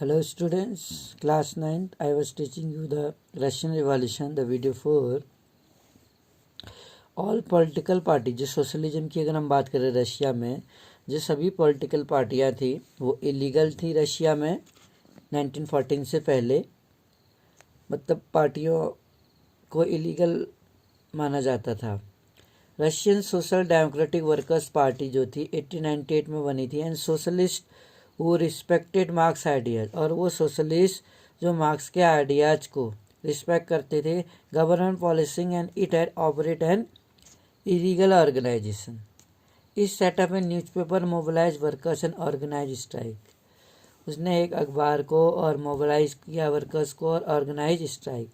Hello students, class 9th. I was teaching you the Russian Revolution, the video 4. All political party, जो socialism की अगर हम बात करें रशिया में, जो सभी पॉलिटिकल पार्टियां थी वो इलीगल थी रशिया में 1914 से पहले। मतलब पार्टियों को इलीगल माना जाता था। Russian social democratic workers party जो थी 1898 में बनी थी एंड सोशलिस्ट वो रिस्पेक्टेड मार्क्स आइडियाज, और वो सोशलिस्ट जो मार्क्स के आइडियाज को रिस्पेक्ट करते थे। Government policing and it had operate an illegal organisation. इस सेटअप में newspaper mobilise workers and organise strike. उसने एक अखबार को और मोबिलाइज किया वर्कर्स को और ऑर्गेनाइज स्ट्राइक,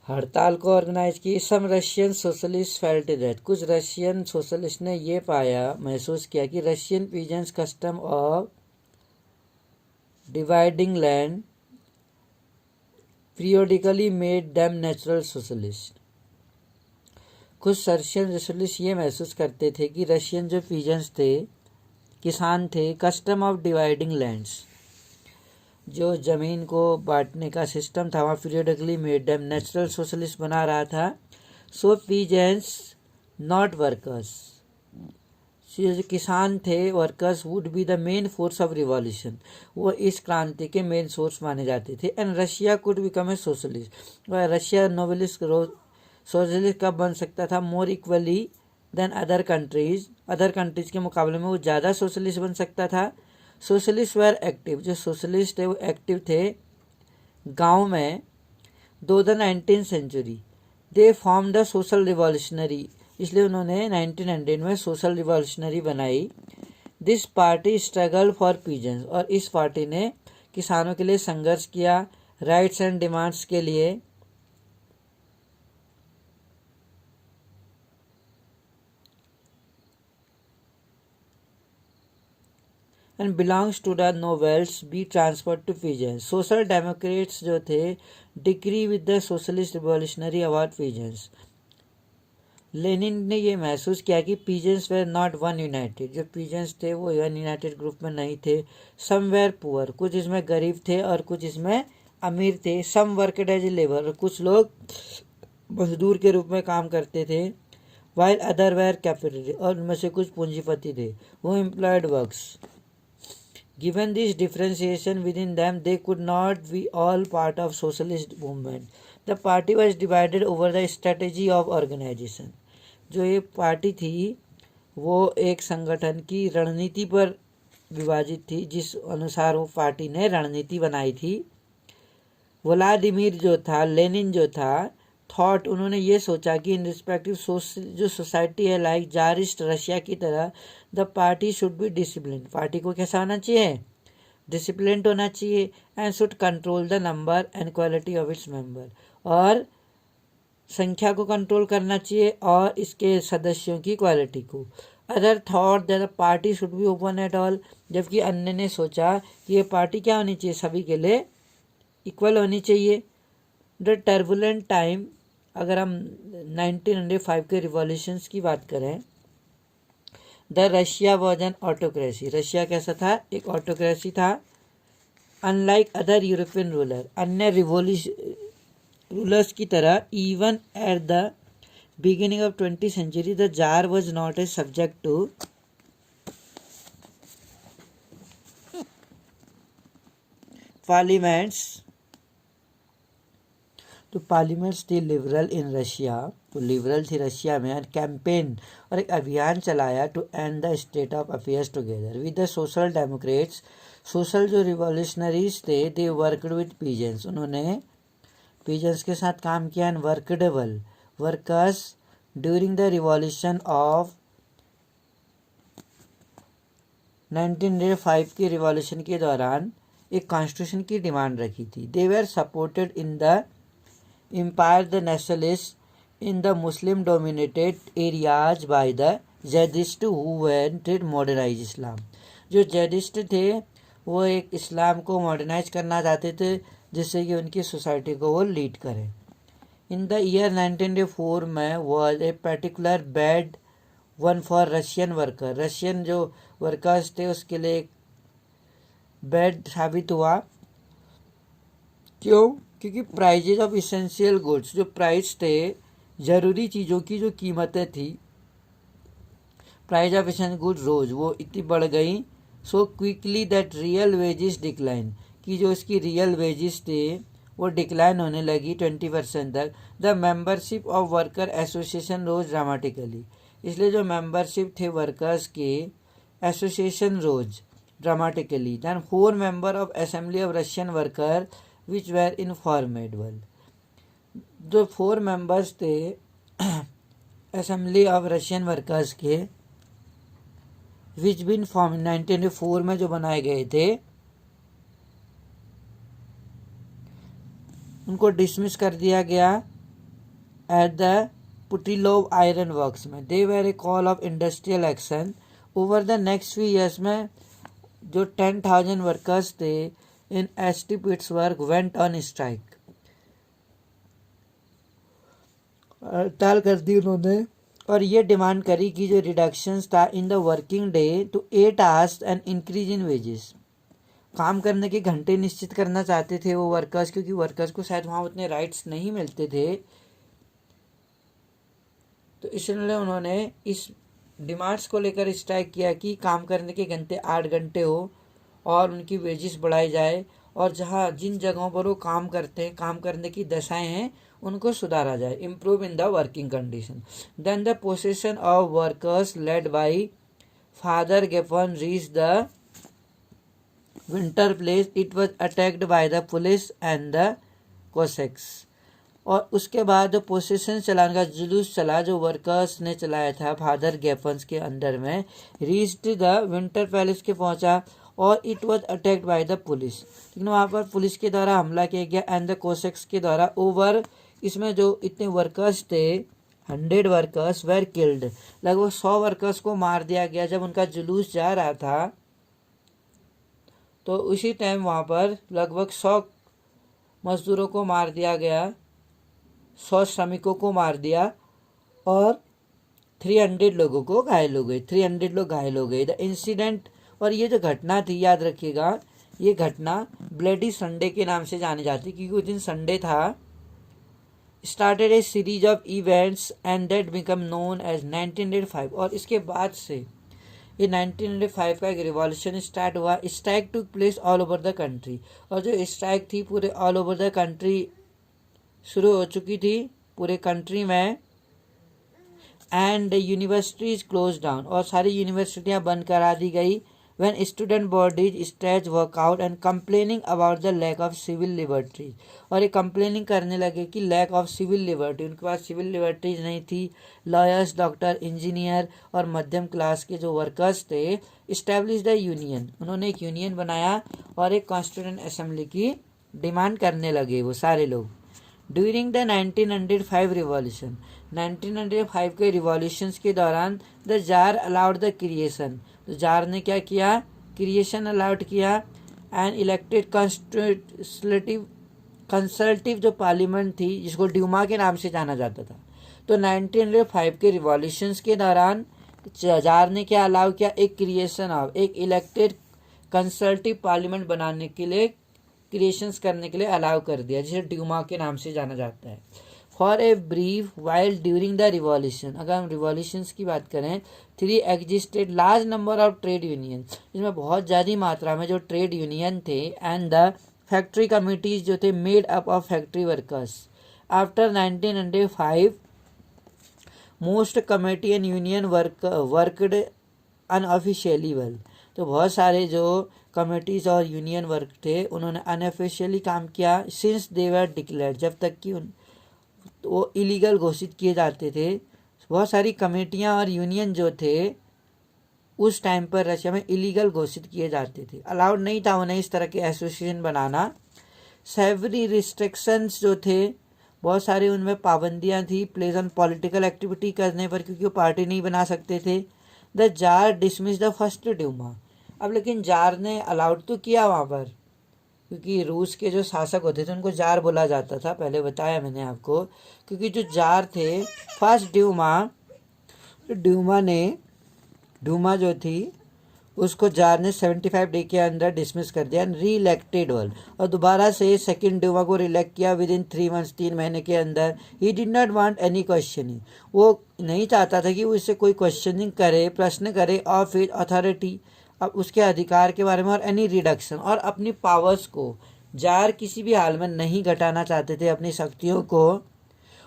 हड़ताल को ऑर्गेनाइज की। सम रशियन सोशलिस्ट फेल्ट दैट, कुछ रशियन सोशलिस्ट ने ये महसूस किया कि Russian peasants custom of dividing land periodically made them natural socialist. कुछ रशियन सोशलिस्ट ये महसूस करते थे कि रशियन जो पीजेंट्स थे, किसान थे, कस्टम ऑफ डिवाइडिंग लैंड्स, जो ज़मीन को बांटने का सिस्टम था, वहाँ periodically made them natural socialist बना रहा था। सो पीजेंट्स नॉट वर्कर्स, जो किसान थे, workers would be the main force of revolution, वो इस क्रांति के मेन सोर्स माने जाते थे। And Russia could become a socialist, वह रशिया नोबलिस्ट सोशलिस्ट कब बन सकता था? More equally than other countries के मुकाबले में वो ज़्यादा सोशलिस्ट बन सकता था। सोशलिस्ट वेर एक्टिव, जो सोशलिस्ट थे वो एक्टिव थे गांव में। Though the 19th century they form the social revolutionary, इसलिए उन्होंने 1900 में सोशल रिवॉल्यूशनरी बनाई। This party struggle for peasants, और इस पार्टी ने किसानों के लिए संघर्ष किया, राइट्स एंड डिमांड्स के लिए। And belongs to the novels be transferred to peasants. Social democrats जो थे degree with the socialist revolutionary about peasants. Lenin ने ये महसूस किया कि peasants were not one united, जो पीजेंट्स थे वो वन यूनाइटेड ग्रुप में नहीं थे। सम वेर पुअर, कुछ इसमें गरीब थे और कुछ इसमें अमीर थे। सम वर्कड एज ए लेबर, कुछ लोग मजदूर के रूप में काम करते थे। वाइल अदर वेर कैपिटल, और उनमें से कुछ पूंजीपति थे, वो employed works. Given this differentiation within them, they could not be all part of socialist movement. The party was divided over the strategy of organization. जो ये पार्टी थी वो एक संगठन की रणनीति पर विभाजित थी, जिस अनुसार वो पार्टी ने रणनीति बनाई थी। व्लादिमीर जो था, लेनिन जो था, थॉट, उन्होंने ये सोचा कि इन रिस्पेक्टिव जो सोसाइटी है लाइक जारिस्ट रशिया की तरह, the party should be discipline, party को कैसा होना चाहिए? डिसिप्लिन होना चाहिए। And should control the number and quality of its member, और संख्या को कंट्रोल करना चाहिए और इसके सदस्यों की क्वालिटी को। Other thought that the party should be open at all, जबकि अन्य ने सोचा कि ये पार्टी क्या होनी चाहिए? सभी के लिए इक्वल होनी चाहिए। द टर्बुलेंट टाइम, अगर हम 1905 के रिवॉल्यूशंस की बात करें, the Russia was an autocracy, Russia कैसा था? एक ऑटोक्रेसी था। अनलाइक अदर यूरोपियन रूलर, अन्य रूलर्स की तरह, even at the beginning of 20th century the tsar was not a subject to parliaments. तो पार्लियामेंट थी लिबरल इन रशिया, तो लिबरल थी रशिया में। और कैंपेन, और एक अभियान चलाया to end the state of affairs together with the social democrats. Social जो रिवॉल्यूशनरीज थे, दे वर्कड विद पीजेंट्स, उन्होंने पीजेंट्स के साथ काम किया। And workable workers during the revolution of 1905 की रिवॉल्यूशन के दौरान एक कॉन्स्टिट्यूशन की डिमांड रखी थी। They were supported in the Empire the nationalists in the Muslim dominated areas by the Jihadists who wanted modernize Islam. जो जैदिस्ट थे वो एक इस्लाम को मॉडर्नाइज करना चाहते थे जिससे कि उनकी सोसाइटी को वो लीड करें। इन द ईयर 1904 में was a particular bad one for Russian worker, Russian जो वर्कर्स थे उसके लिए बैड साबित हुआ। क्यों? क्योंकि प्राइजेज ऑफ इसेंशियल गुड्स, जो प्राइस थे ज़रूरी चीज़ों की जो कीमतें थी, प्राइस ऑफ इसेंशियल गुड्स रोज वो इतनी बढ़ गई so quickly that real wages decline, कि जो इसकी रियल वेजेस थे वो डिक्लाइन होने लगी 20% तक। The membership of worker association rose dramatically, इसलिए जो मेंबरशिप थे वर्कर्स के association rose dramatically. Then 4 member of assembly of Russian worker which were informable, जो 4 मेंबर्स थे असेंबली ऑफ रशियन वर्कर्स के विच बिन फॉर्म 1904 में जो बनाए गए थे, उनको डिसमिस कर दिया गया at the Putilov iron works में। They were a call of industrial action. Over the next few years में जो 10,000 वर्कर्स थे in ST Petersburg went on strike, हड़ताल कर दी उन्होंने और ये डिमांड करी कि जो रिडक्शंस था in the working day to 8 hours and increase in wages, काम करने के घंटे निश्चित करना चाहते थे वो वर्कर्स, क्योंकि वर्कर्स को शायद वहाँ उतने राइट्स नहीं मिलते थे। तो इसलिए उन्होंने इस डिमांड्स को लेकर स्ट्राइक किया कि काम करने के घंटे 8 घंटे हो और उनकी वेजेस बढ़ाई जाए, और जहाँ जिन जगहों पर वो काम करते हैं, काम करने की दशाएं हैं, उनको सुधारा जाए, improve in the working condition. Then the possession of workers led by father Gapon reach the winter place, it was attacked by the police and the Cossacks. और उसके बाद जो पोसेशन चलाने का जुलूस चला जो वर्कर्स ने चलाया था फादर गेफन्स के अंडर में, रीच्ड द विंटर पैलेस के पहुंचा और it was attacked by the police, लेकिन वहाँ पर पुलिस के द्वारा हमला किया गया एंड द कोसेक्स के द्वारा। ओवर, इसमें जो इतने वर्कर्स थे 100 वर्कर्स वेर किल्ड, लगभग 100 वर्कर्स को मार दिया गया। जब उनका जुलूस जा रहा था तो उसी टाइम वहाँ पर लगभग 100 मजदूरों को मार दिया गया, 100 श्रमिकों को मार दिया और 300 लोगों को घायल हो गए, 300 लोग घायल हो गए। द इंसिडेंट, और ये जो घटना थी याद रखिएगा, ये घटना ब्लडी संडे के नाम से जानी जाती क्योंकि उस दिन संडे था। Started a series of events and that became known as 1905, और इसके बाद से ये 1905 का एक रिवॉल्यूशन स्टार्ट हुआ। Strike took place all over the country, और जो स्ट्राइक थी पूरे ऑल ओवर द कंट्री शुरू हो चुकी थी पूरे कंट्री में। एंड यूनिवर्सिटीज क्लोज डाउन, और सारी यूनिवर्सिटियां बंद करा दी गई। when student bodies stretch work out and complaining about the lack of civil liberties, और ये कंप्लेनिंग करने लगे कि लैक ऑफ सिविल लिबर्टी, उनके पास सिविल लिबर्टीज नहीं थी। लॉयर्स, डॉक्टर, इंजीनियर और मध्यम क्लास के जो वर्कर्स थे इस्टेब्लिश द यूनियन, उन्होंने एक यूनियन बनाया और एक कॉन्स्टिट्यूएंट असेंबली की डिमांड करने लगे वो सारे लोग। ड्यूरिंग द 1905 रिवॉल्यूशन, 1905 के रिवॉल्यूशंस के दौरान the jar allowed the creation, तो जार ने क्या किया, क्रिएशन अलाउड किया। एंड इलेक्टेड कंसल्टिव जो पार्लियामेंट थी जिसको ड्यूमा के नाम से जाना जाता था। तो 1905 के रिवॉल्यूशंस के दौरान जार ने क्या अलाउ किया, एक क्रिएशन ऑफ एक इलेक्टेड कंसल्टिव पार्लियामेंट बनाने के लिए, क्रिएशंस करने के लिए अलाउ कर दिया, जिसे ड्यूमा के नाम से जाना जाता है। For a brief while during the revolution, अगर हम रिवॉल्यूशंस की बात करें, 3 existed large number of trade union, इसमें बहुत ज़्यादा मात्रा में जो ट्रेड यूनियन थे। एंड द फैक्ट्री कमिटीज जो थे made up of factory workers. After 1905 most committee and union worked unofficially well, तो बहुत सारे जो कमेटीज और यूनियन वर्क थे उन्होंने अनऑफिशियली काम किया। सिंस दे वर डिक्लेयर्ड, जब तक कि वो इलीगल घोषित किए जाते थे। बहुत सारी कमेटियां और यूनियन जो थे उस टाइम पर रशिया में इलीगल घोषित किए जाते थे, अलाउड नहीं था उन्हें इस तरह के एसोसिएशन बनाना। सेवरी रिस्ट्रिक्शंस जो थे बहुत सारे उनमें पाबंदियां थी प्लेस ऑन पॉलिटिकल एक्टिविटी करने पर, क्योंकि वो पार्टी नहीं बना सकते थे। The tsar dismiss the first Duma, अब लेकिन जार ने अलाउड तो किया वहाँ पर, क्योंकि रूस के जो शासक होते थे उनको जार बोला जाता था, पहले बताया मैंने आपको। क्योंकि जो जार थे फर्स्ट ड्यूमा जो थी उसको जार ने 75 डे के अंदर डिसमिस कर दिया एंड री इलेक्टेड वर्ल्ड, और दोबारा से सेकंड ड्यूमा को रिलेक्ट किया विद इन 3 मंथ्स, 3 महीने के अंदर। He did not want any questioning, वो नहीं चाहता था कि वो इससे कोई क्वेश्चनिंग करे, प्रश्न करे ऑफ हिज अथॉरिटी, अब उसके अधिकार के बारे में, और एनी रिडक्शन, और अपनी पावर्स को जार किसी भी हाल में नहीं घटाना चाहते थे अपनी शक्तियों को,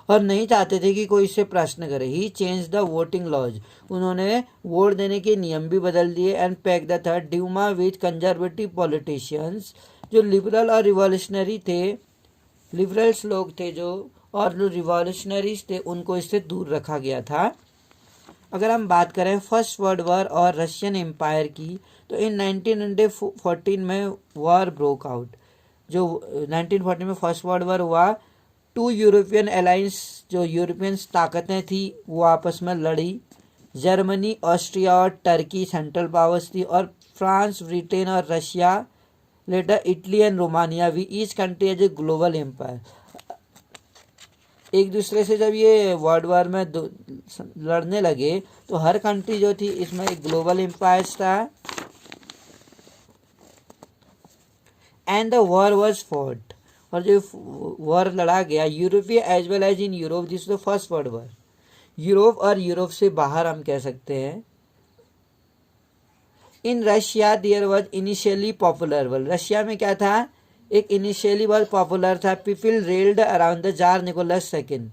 और नहीं चाहते थे कि कोई इससे प्रश्न करे। He change the voting laws, उन्होंने वोट देने के नियम भी बदल दिए and pack the third Duma with conservative politicians, जो लिबरल और रिवॉल्यूशनरी थे, लिबरल्स लोग थे जो, और जो रिवॉल्यूशनरीज थे उनको इससे दूर रखा गया था। अगर हम बात करें फर्स्ट वर्ल्ड वॉर और रशियन एम्पायर की, तो इन 1914 में वॉर ब्रोक आउट, जो 1914 में फर्स्ट वर्ल्ड वॉर हुआ, 2 यूरोपियन अलायंस, जो यूरोपियन ताकतें थी वो आपस में लड़ी। जर्मनी, ऑस्ट्रिया और टर्की सेंट्रल पावर्स थी, और फ्रांस, ब्रिटेन और Russia, later Italy and Romania भी, each country as a global empire. एक दूसरे से जब ये वर्ल्ड वॉर में लड़ने लगे तो हर कंट्री जो थी इसमें एक ग्लोबल एम्पायर था। And the war was fought, और जो वॉर लड़ा गया European as well as in Europe, this the first world war. Europe और यूरोप से बाहर हम कह सकते हैं। In Russia there was initially popular world, Russia में क्या था, एक इनिशियली बहुत पॉपुलर था। People rallied around the tsar Nicholas second,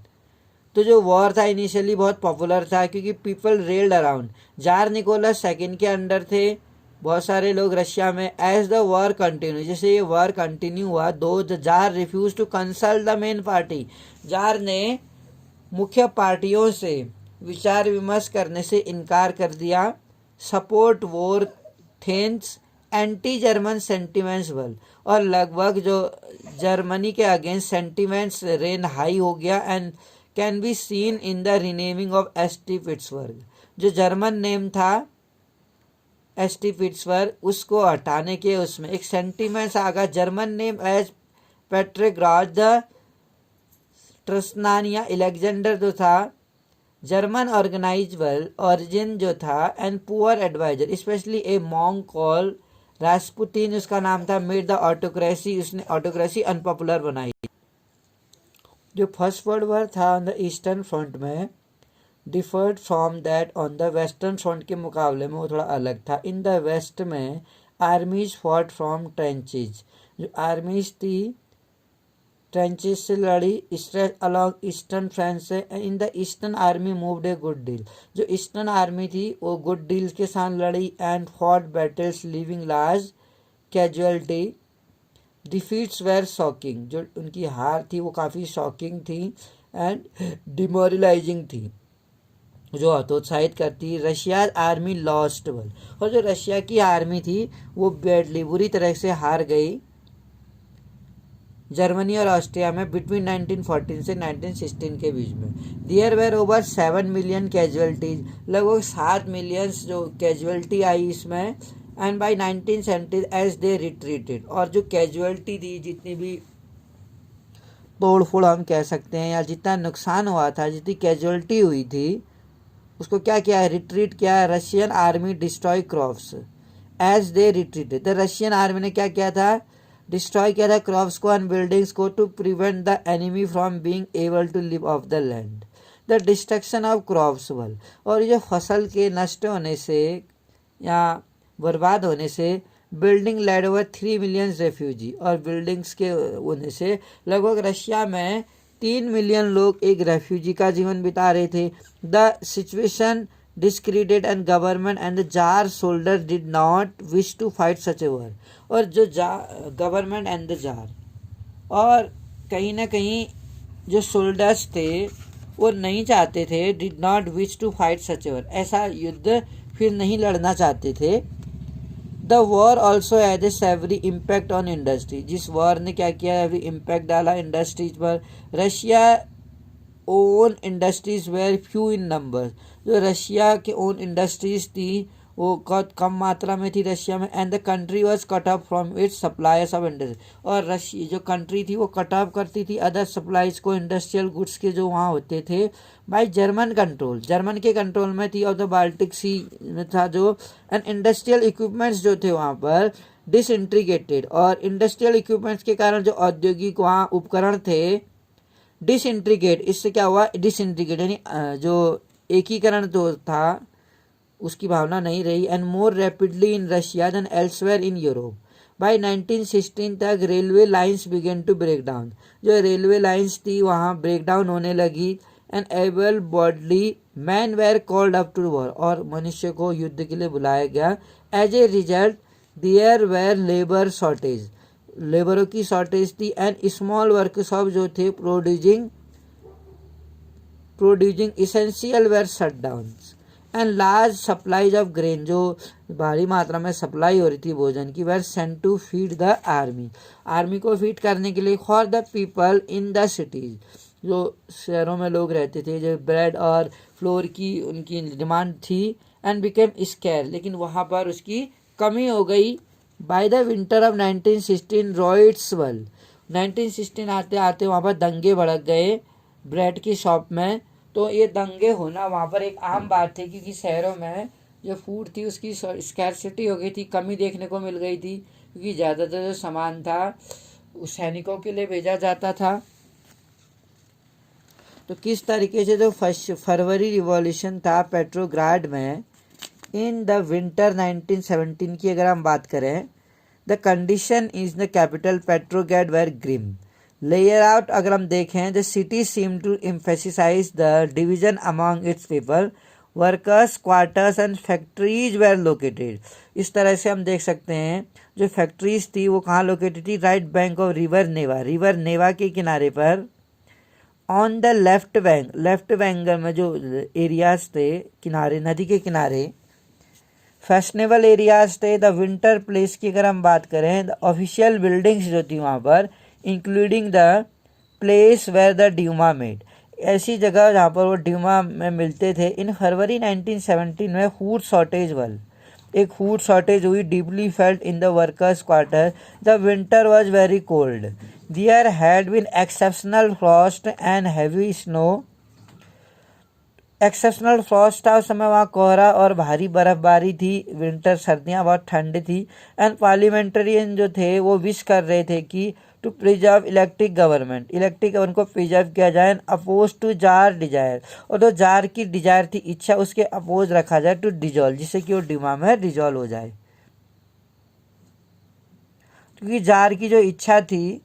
तो जो वॉर था इनिशियली बहुत पॉपुलर था क्योंकि people rallied around, jar Nicholas second के अंडर थे बहुत सारे लोग रशिया में। एज द वॉर कंटिन्यू, जैसे ये वॉर कंटिन्यू हुआ, though the tsar refuse to consult the main party, tsar ने मुख्य पार्टियों से विचार विमर्श करने से इनकार कर दिया। Support war thence anti German sentiments world, और लगभग जो जर्मनी के अगेंस्ट सेंटिमेंट्स रेन हाई हो गया and can be seen in the renaming of ST. Petersburg, जो जर्मन नेम था एस.टी. पिट्सबर्ग, उसको हटाने के उसमें एक सेंटिमेंट्स आ गया। German name as Petrograd the tsarina, Alexander जो था, जर्मन ऑर्गेनाइजेबल ओरिजिन जो था, and poor advisor specially a monk call Rasputin, उसका नाम था, मेड द ऑटोक्रेसी, उसने ऑटोक्रेसी अनपॉपुलर बनाई। जो फर्स्ट वर्ल्ड वॉर था ऑन द ईस्टर्न फ्रंट में deferred from that on the western front के मुकाबले में वो थोड़ा अलग था। इन द वेस्ट में आर्मीज फॉट फ्रॉम ट्रेंचेज, जो आर्मीज थी ट्रेंचेज से लड़ी स्ट्रेच अलॉन्ग ईस्टर्न फ्रंट से। In the eastern army moved a good deal, जो ईस्टर्न आर्मी थी वो गुड डील के साथ लड़ी and fought battles leaving large casualty. Defeats were shocking, जो उनकी हार थी वो काफ़ी शॉकिंग थी एंड डिमोरलाइजिंग थी, जो हतोत्साहित करती। रशिया आर्मी लॉस्ट वर्ल्ड, और जो रशिया की आर्मी थी वो बैडली बुरी तरह से हार गई जर्मनी और ऑस्ट्रिया में बिटवीन 1914 से 1916 के बीच में। There were over 7 million casualties, लगभग 7 मिलियन जो कैजुअलिटी आई इसमें। And by 1970 as they retreated, और जो कैजुअलिटी थी, जितनी भी तोड़ फोड़ हम कह सकते हैं या जितना नुकसान हुआ था, जितनी कैजुअलिटी हुई थी, उसको क्या किया है, रिट्रीट किया है। Russian army destroy crops as they retreated, the Russian army ने क्या किया था, डिस्ट्रॉय किया था क्रॉप्स को एंड बिल्डिंग्स को, to prevent the enemy from being able to live off the land. The destruction of crops world, और ये फसल के नष्ट होने से या बर्बाद होने से, building led over 3 million refugee, और बिल्डिंग्स के होने से लगभग रशिया में 3 मिलियन लोग एक रेफ्यूजी का जीवन बिता रहे थे। The situation discredited and government and the jar soldiers did not wish to fight such a war, और जो गवर्नमेंट एंड द जार, और कहीं ना कहीं जो सोल्डर्स थे वो नहीं चाहते थे, did not wish to fight such a war, ऐसा युद्ध फिर नहीं लड़ना चाहते थे। The war also had a severe impact on industry, जिस वॉर ने क्या किया, हैवी इम्पैक्ट डाला इंडस्ट्रीज पर। Russia own industries were few in number, जो रशिया के ओन इंडस्ट्रीज थी वो बहुत कम मात्रा में थी रशिया में। And the country was cut off from its suppliers of industry, और रशिया जो कंट्री थी वो कट ऑफ करती थी अदर सप्लाईज को, इंडस्ट्रियल गुड्स के जो वहाँ होते थे, बाय जर्मन कंट्रोल, जर्मन के कंट्रोल में थी, और द बाल्टिक सी में था जो। एंड इंडस्ट्रियल इक्विपमेंट्स जो थे वहाँ पर डिसइंटीग्रेटेड, और इंडस्ट्रियल इक्विपमेंट्स के कारण जो औद्योगिक वहाँ उपकरण थे डिसइंटीग्रेट, इससे क्या हुआ, डिसइंटीग्रेट यानी जो एकीकरण तो था उसकी भावना नहीं रही। And more rapidly in Russia than elsewhere in Europe. By 1916 तक railway lines began to break down, जो रेलवे लाइंस थी वहाँ ब्रेक डाउन होने लगी। And able bodily man were called up to war, और मनुष्य को युद्ध के लिए बुलाया गया। As a result there were labour shortage, लेबरों की शॉर्टेज थी। एंड स्मॉल वर्कशॉप जो थे producing essential were shut down. And large supplies of grain, जो भारी मात्रा में सप्लाई हो रही थी भोजन की, were sent to feed the army, army को फीड करने के लिए। For the people in the cities, जो शहरों में लोग रहते थे, जो ब्रेड और फ्लोर की उनकी डिमांड थी। एंड बिकेम स्केयर, लेकिन वहाँ पर उसकी कमी हो गई। By the winter of 1916 riots world, 1916 आते आते वहाँ पर दंगे भड़क गए ब्रेड की शॉप में। तो ये दंगे होना वहाँ पर एक आम बात थी, क्योंकि शहरों में जो फूड थी उसकी स्कैरसिटी हो गई थी, कमी देखने को मिल गई थी, क्योंकि ज़्यादातर जो सामान था उस सैनिकों के लिए भेजा जाता था। तो किस तरीके से जो फरवरी रिवॉल्यूशन था पेट्रोग्राड में इन द विंटर 1917 की अगर हम बात करें, the condition is the capital Petrograd were grim. Layer out अगर हम देखें, the city seem to emphasise the division among its people, workers quarters and factories were located. इस तरह से हम देख सकते हैं जो फैक्ट्रीज थी वो कहाँ लोकेटेड थी, right bank of river Neva, river Neva के किनारे पर। ऑन द लेफ्ट बैंक में जो एरियाज थे किनारे, नदी के किनारे फैशनेबल एरियाज थे। द विंटर प्लेस की अगर हम बात करें, द ऑफिशियल बिल्डिंग्स जो थी वहाँ पर, including the place where the Duma made, ऐसी जगह जहाँ पर वो ड्यूमा में मिलते थे। इन फरवरी 1917 में फूड शॉर्टेज एक फूड शॉर्टेज हुई, deeply felt in the workers quarter. The winter was very cold, there had been exceptional frost and heavy snow. Exceptional frost था उस समय, वहाँ कोहरा और भारी बर्फबारी थी। विंटर सर्दियाँ बहुत ठंड थी। एंड पार्लियामेंटेरियन जो थे वो विश कर रहे थे कि टू प्रिजर्व इलेक्ट्रिक गवर्नमेंट को प्रिजर्व किया जाए। अपोज टू जार डिजायर, और जो जार की डिजायर थी इच्छा, उसके अपोज रखा जाए टू डिजॉल्व, जिससे कि वो डिमा में डिजॉल्व हो जाए। क्योंकि जार की जो इच्छा थी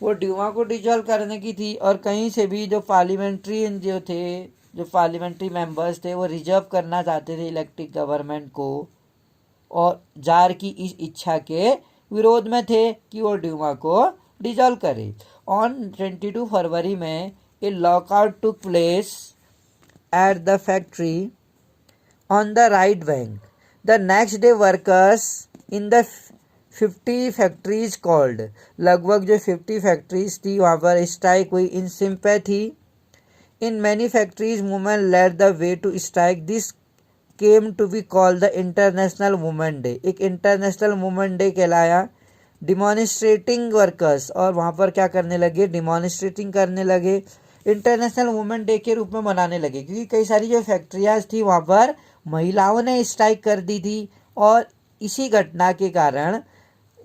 वो ड्यूमा को डिजॉल्व करने की थी, और कहीं से भी जो पार्लियामेंट्रियन जो थे, जो पार्लियामेंट्री मेंबर्स थे, वो रिजर्व करना चाहते थे इलेक्ट्रिक गवर्नमेंट को, और जार की इस इच्छा के विरोध में थे कि वो ड्यूमा को डिजॉल्व करे। ऑन 22 फरवरी में a lockout took place at the factory on the right bank. The next day workers in the 50 factories called, लगभग जो 50 फैक्ट्रीज थी वहाँ पर स्ट्राइक हुई in sympathy. In many factories women led the way to strike. This came to be called the international women day, एक international women day कहलाया। Demonstrating workers, और वहाँ पर क्या करने लगे, डिमॉन्स्ट्रेटिंग करने लगे, इंटरनेशनल वुमेन डे के रूप में मनाने लगे, क्योंकि कई सारी जो फैक्ट्रियाँ थी वहाँ पर महिलाओं ने स्ट्राइक कर दी थी, और इसी घटना के कारण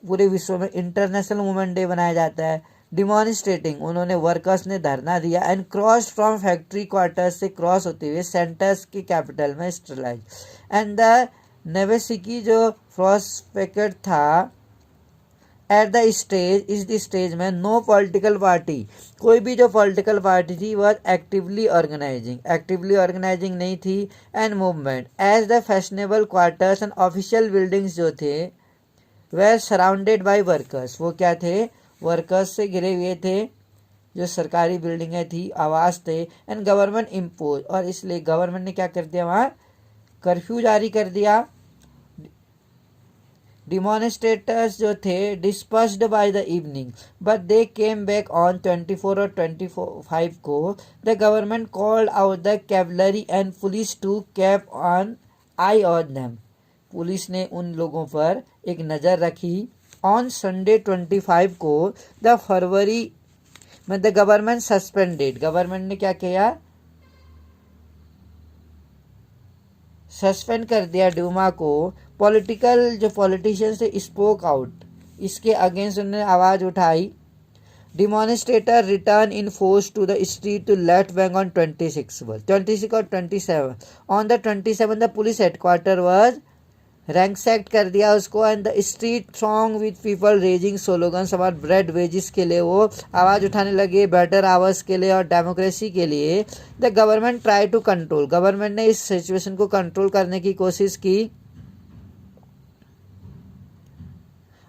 पूरे विश्व में इंटरनेशनल वुमेन डे मनाया जाता है। डिमॉन्स्ट्रेटिंग, उन्होंने वर्कर्स ने धरना दिया। And cross from factory quarters, से क्रॉस होते हुए सेंटर्स की कैपिटल में स्टरलाइज। एंड द नेवेसिकी जो प्रोस्पेक्ट था एट द स्टेज, इस द स्टेज में नो पॉलिटिकल पार्टी, कोई भी जो पॉलिटिकल पार्टी थी वह एक्टिवली ऑर्गेनाइजिंग नहीं थी। And movement as the fashionable quarters and official buildings जो थे वह सराउंडेड बाय वर्कर्स, वो क्या थे, वर्कर्स से घिरे हुए थे। जो सरकारी बिल्डिंगें थी, आवास थे। एंड गवर्नमेंट इम्पोज, और इसलिए गवर्नमेंट ने क्या कर दिया, वहाँ कर्फ्यू जारी कर दिया। डिमॉन्स्ट्रेटर्स जो थे dispersed by the evening, but they came back on 24 और 25 को। The government called out the cavalry and police to cap on eye on them. Police ने उन लोगों पर एक नज़र रखी। ऑन संडे 25 को द फरवरी में द गवर्नमेंट सस्पेंडेड, गवर्नमेंट ने क्या किया, सस्पेंड कर दिया ड्यूमा को। पॉलिटिकल जो पॉलिटिशियंस थे स्पोक आउट, इसके अगेंस्ट उन्होंने आवाज़ उठाई। Demonstrator return in force to the street to left bank on 26 और 27 on the 27 the police headquarter was ransacked कर दिया उसको and the street throng with people raising slogans about bread wages के लिए वो आवाज़ उठाने लगे, बेटर आवर्स के लिए और डेमोक्रेसी के लिए। The government try to control, government ने इस सिचुएशन को कंट्रोल करने की कोशिश की।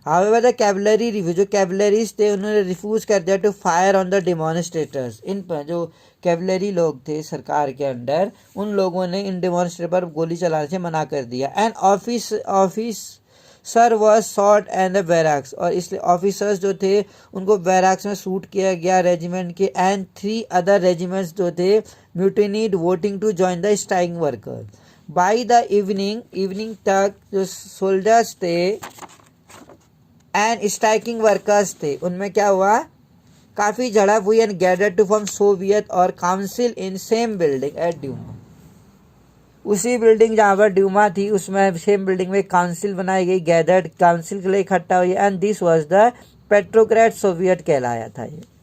However, the cavalry रिव्यू, जो कैवलरीज थे उन्होंने रिफ्यूज कर दिया टू फायर ऑन द डिमॉन्स्ट्रेटर्स। इन पर जो कैवलरी लोग थे सरकार के अंडर, उन लोगों ने इन डिमॉन्स्ट्रेटर पर गोली चलाने से मना कर दिया। And officer was shot and the barracks, और इसलिए ऑफिसर्स जो थे उनको बैरक्स में शूट किया गया रेजिमेंट के। एंड 3 अदर रेजिमेंट्स जो थे mutinied voting to join the striking worker. By the evening तक जो सोल्जर्स थे एंड स्ट्राइकिंग वर्कर्स थे उनमें क्या हुआ, काफ़ी झड़प हुई and gather to form soviet और council in same building at Duma. उसी बिल्डिंग जहाँ पर ड्यूमा थी उसमें सेम बिल्डिंग में काउंसिल बनाई गई, गैदर्ड काउंसिल के लिए इकट्ठा हुई and this was the Petrograd soviet कहलाया था ये।